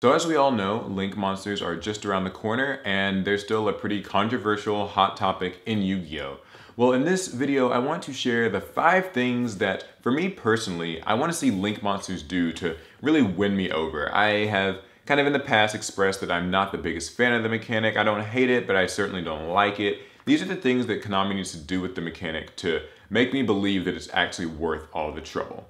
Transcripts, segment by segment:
So as we all know, Link monsters are just around the corner, and they're still a pretty controversial hot topic in Yu-Gi-Oh! Well, in this video, I want to share the 5 things that, for me personally, I want to see Link monsters do to really win me over. I have kind of in the past expressed that I'm not the biggest fan of the mechanic. I don't hate it, but I certainly don't like it. These are the things that Konami needs to do with the mechanic to make me believe that it's actually worth all the trouble.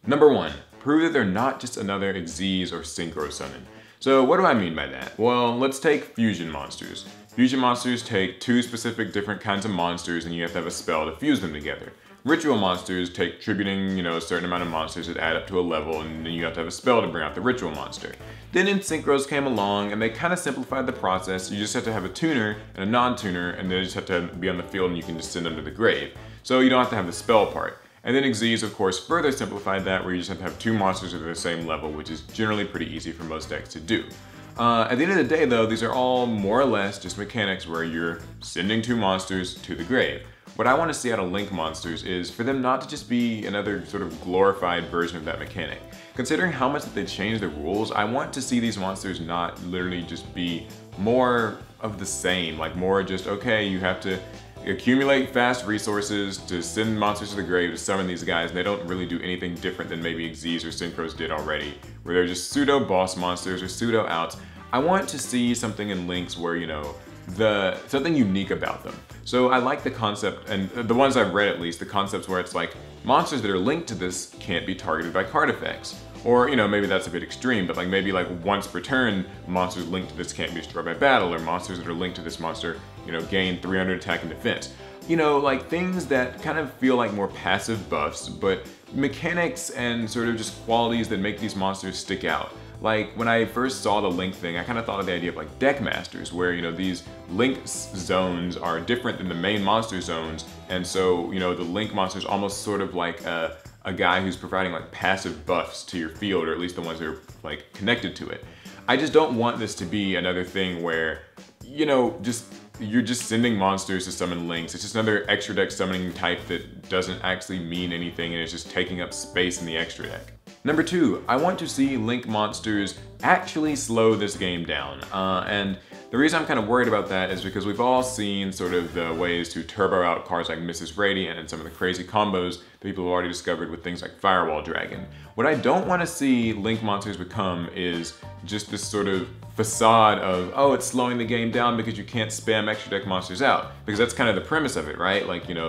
Number 1, prove that they're not just another Xyz or Synchro Summon. So what do I mean by that? Well, let's take fusion monsters. Fusion monsters take 2 specific different kinds of monsters and you have to have a spell to fuse them together. Ritual monsters take tributing, a certain amount of monsters that add up to a level, and then you have to have a spell to bring out the ritual monster. Then Synchros came along and they kind of simplified the process. You just have to have a tuner and a non-tuner, and they just have to be on the field and you can just send them to the grave. So you don't have to have the spell part. And then Xyz, of course, further simplified that, where you just have to have 2 monsters at the same level, which is generally pretty easy for most decks to do. At the end of the day, though, these are all more or less just mechanics where you're sending 2 monsters to the grave. What I want to see out of Link monsters is for them not to just be another sort of glorified version of that mechanic. Considering how much that they changed the rules, I want to see these monsters not literally just be more of the same, like more just, okay, you have to accumulate fast resources to send monsters to the grave to summon these guys, and they don't really do anything different than maybe Xyz or Synchros did already, where they're just pseudo boss monsters or pseudo outs. I want to see something in Links where, something unique about them. So I like the concept, and the ones I've read at least, the concepts where it's like, monsters that are linked to this can't be targeted by card effects. Or, maybe that's a bit extreme, but maybe once per turn, monsters linked to this can't be destroyed by battle, or monsters that are linked to this monster, gain 300 attack and defense. Things that kind of feel like more passive buffs, but mechanics and sort of just qualities that make these monsters stick out. Like, when I first saw the Link thing, I kind of thought of the idea of Deck Masters, where, these Link zones are different than the main monster zones, and so, the Link monster is almost sort of like a guy who's providing passive buffs to your field, or at least the ones that are connected to it. I just don't want this to be another thing where, you're just sending monsters to summon Links. It's just another extra deck summoning type that doesn't actually mean anything, and it's just taking up space in the extra deck. Number 2, I want to see Link monsters actually slow this game down. And the reason I'm kind of worried about that is because we've all seen sort of the ways to turbo out cards like Mrs. Radiant and some of the crazy combos that people have already discovered with things like Firewall Dragon. What I don't want to see Link monsters become is just this sort of facade of, oh, it's slowing the game down because you can't spam extra deck monsters out. Because that's kind of the premise of it, right?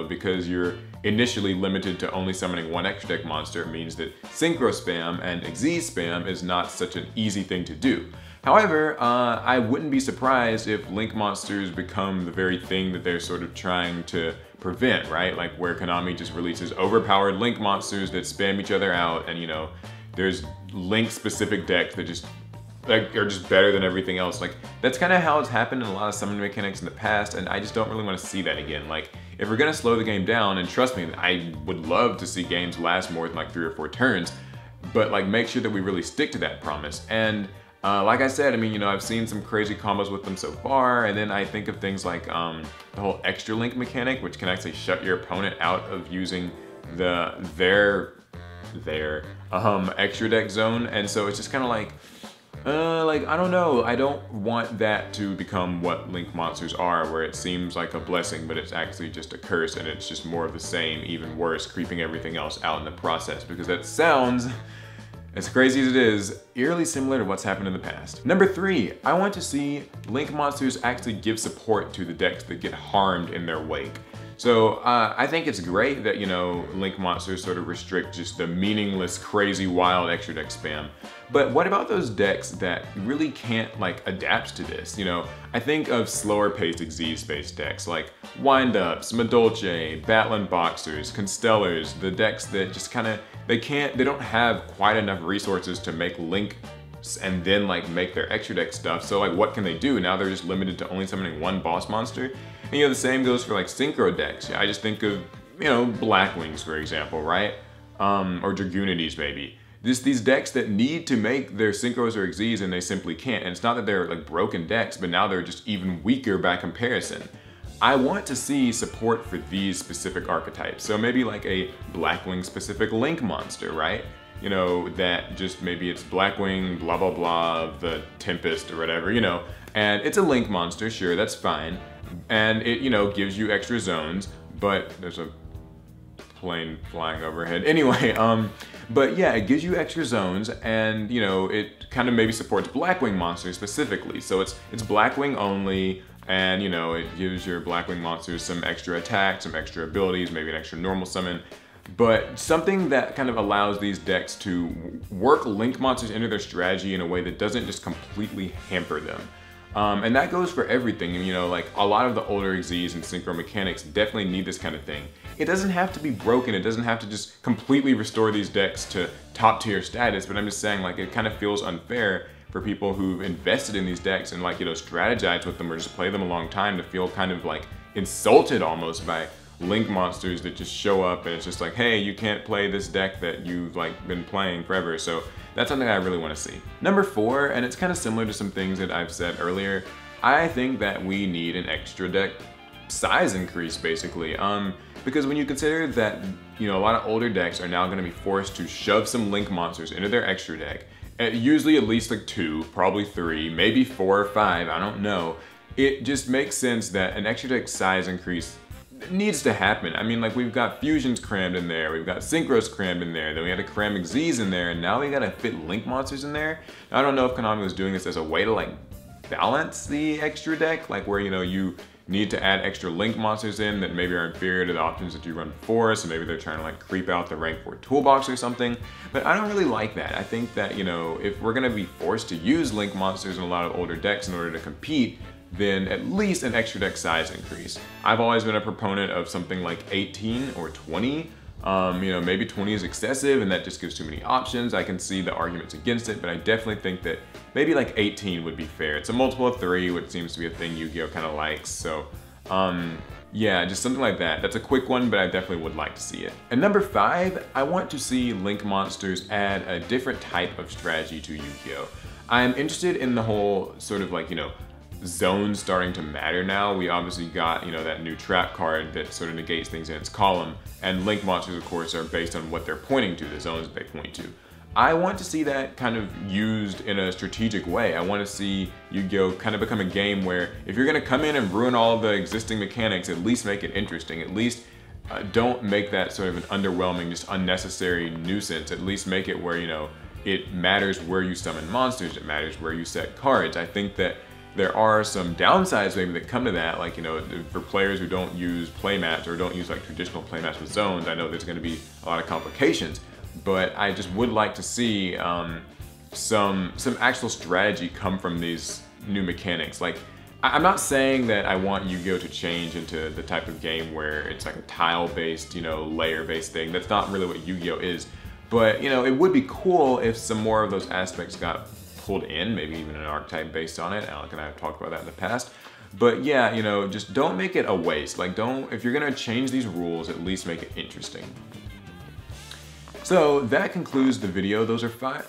Because you're initially limited to only summoning 1 extra deck monster, means that Synchro spam and Xyz spam is not such an easy thing to do. However, I wouldn't be surprised if Link monsters become the very thing that they're sort of trying to prevent, right? Where Konami just releases overpowered Link monsters that spam each other out, and there's Link specific decks that just are just better than everything else. That's kind of how it's happened in a lot of summoning mechanics in the past, and I just don't really want to see that again. If we're gonna slow the game down, and trust me, I would love to see games last more than 3 or 4 turns, but make sure that we really stick to that promise. And like I said, I've seen some crazy combos with them so far, and then I think of things like the whole extra Link mechanic, which can actually shut your opponent out of using their extra deck zone, and so it's just kind of I don't know. I don't want that to become what Link monsters are, where it seems like a blessing, but it's actually just a curse, and it's just more of the same, even worse, creeping everything else out in the process, because that sounds, as crazy as it is, eerily similar to what's happened in the past. Number 3, I want to see Link monsters actually give support to the decks that get harmed in their wake. So I think it's great that, Link monsters sort of restrict just the meaningless, crazy, wild extra deck spam. But what about those decks that really can't adapt to this? I think of slower paced Xyz-based decks like Wind-Ups, Madolche, Battling Boxers, Constellars, the decks that just they don't have quite enough resources to make Link and then like make their extra deck stuff. So like what can they do? Now they're just limited to only summoning one boss monster. And you know, the same goes for like synchro decks. I just think of, you know, Blackwings for example, right? Or Dragoonities maybe. These decks that need to make their synchros or Xyz and they simply can't. And it's not that they're like broken decks, but now they're just even weaker by comparison. I want to see support for these specific archetypes. So maybe like a Blackwing specific Link monster, right? You know, that just maybe it's Blackwing, blah, blah, blah, the Tempest or whatever, you know, and it's a Link monster, sure, that's fine. And it, you know, gives you extra zones, but there's a plane flying overhead. Anyway, but yeah, it gives you extra zones, and you know, it kind of maybe supports Blackwing monsters specifically. So it's Blackwing only, and you know, it gives your Blackwing monsters some extra attack, some extra abilities, maybe an extra normal summon. But something that kind of allows these decks to work Link monsters into their strategy in a way that doesn't just completely hamper them. And that goes for everything. And you know, like a lot of the older Xyz and synchro mechanics definitely need this kind of thing. It doesn't have to be broken. It doesn't have to just completely restore these decks to top tier status. But I'm just saying, like, it kind of feels unfair for people who've invested in these decks and like, you know, strategize with them or just play them a long time to feel kind of like insulted almost by Link monsters that just show up and it's just like, hey, you can't play this deck that you've like been playing forever. So that's something I really want to see. Number 4, and it's kind of similar to some things that I've said earlier, I think that we need an extra deck size increase basically. Because when you consider that, you know, a lot of older decks are now going to be forced to shove some Link monsters into their extra deck, usually at least like 2, probably 3, maybe 4 or 5, I don't know. It just makes sense that an extra deck size increase needs to happen. I mean, like, we've got fusions crammed in there, we've got synchros crammed in there, then we had to cram Xyz in there, and now we gotta fit Link monsters in there. Now, I don't know if Konami was doing this as a way to like balance the extra deck, like where, you know, you need to add extra Link monsters in that maybe are inferior to the options that you run before, so maybe they're trying to like creep out the rank 4 toolbox or something. But I don't really like that. I think that, you know, if we're gonna be forced to use Link monsters in a lot of older decks in order to compete, then at least an extra deck size increase. I've always been a proponent of something like 18 or 20. You know, maybe 20 is excessive and that just gives too many options. I can see the arguments against it, but I definitely think that maybe like 18 would be fair. It's a multiple of 3, which seems to be a thing Yu-Gi-Oh kind of likes. So yeah, just something like that. That's a quick one, but I definitely would like to see it. And number 5, I want to see Link monsters add a different type of strategy to Yu-Gi-Oh. I'm interested in the whole sort of like, you know, zones starting to matter now. We obviously got, you know, that new trap card that sort of negates things in its column, and Link monsters, of course, are based on what they're pointing to, the zones that they point to. I want to see that kind of used in a strategic way. I want to see Yu-Gi-Oh kind of become a game where if you're going to come in and ruin all the existing mechanics, at least make it interesting. At least don't make that sort of an underwhelming, just unnecessary nuisance. At least make it where, you know, it matters where you summon monsters, it matters where you set cards. I think that there are some downsides maybe that come to that, like, you know, for players who don't use playmats or don't use like traditional playmats with zones, I know there's going to be a lot of complications, but I just would like to see some actual strategy come from these new mechanics. Like, I'm not saying that I want Yu-Gi-Oh to change into the type of game where it's like a tile-based, you know, layer-based thing. That's not really what Yu-Gi-Oh is, but, you know, it would be cool if some more of those aspects got pulled in, maybe even an archetype based on it. Alec and I have talked about that in the past. But yeah, you know, just don't make it a waste. Like, don't, if you're gonna change these rules, at least make it interesting. So that concludes the video. Those are 5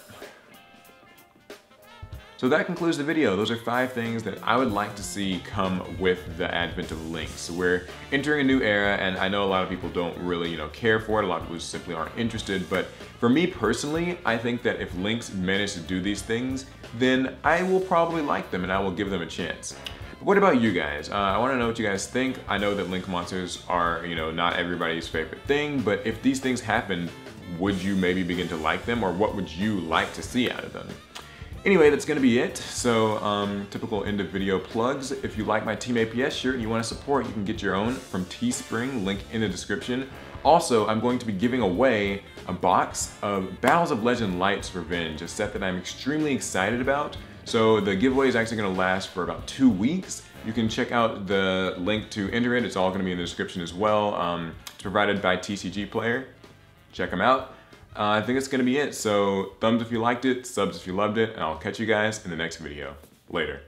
things that I would like to see come with the advent of Links. We're entering a new era, and I know a lot of people don't really, you know, care for it. A lot of people simply aren't interested. But for me personally, I think that if Links manage to do these things, then I will probably like them and I will give them a chance. But what about you guys? I want to know what you guys think. I know that Link monsters are, you know, not everybody's favorite thing, but if these things happen, would you maybe begin to like them, or what would you like to see out of them? Anyway, that's gonna be it. So, typical end of video plugs. If you like my Team APS shirt and you wanna support, you can get your own from Teespring, link in the description. Also, I'm going to be giving away a box of Battles of Legend Light's Revenge, a set that I'm extremely excited about. So the giveaway is actually gonna last for about 2 weeks. You can check out the link to enter it. It's all gonna be in the description as well. It's provided by TCG Player. Check them out. I think it's gonna be it. So thumbs if you liked it, subs if you loved it, and I'll catch you guys in the next video. Later.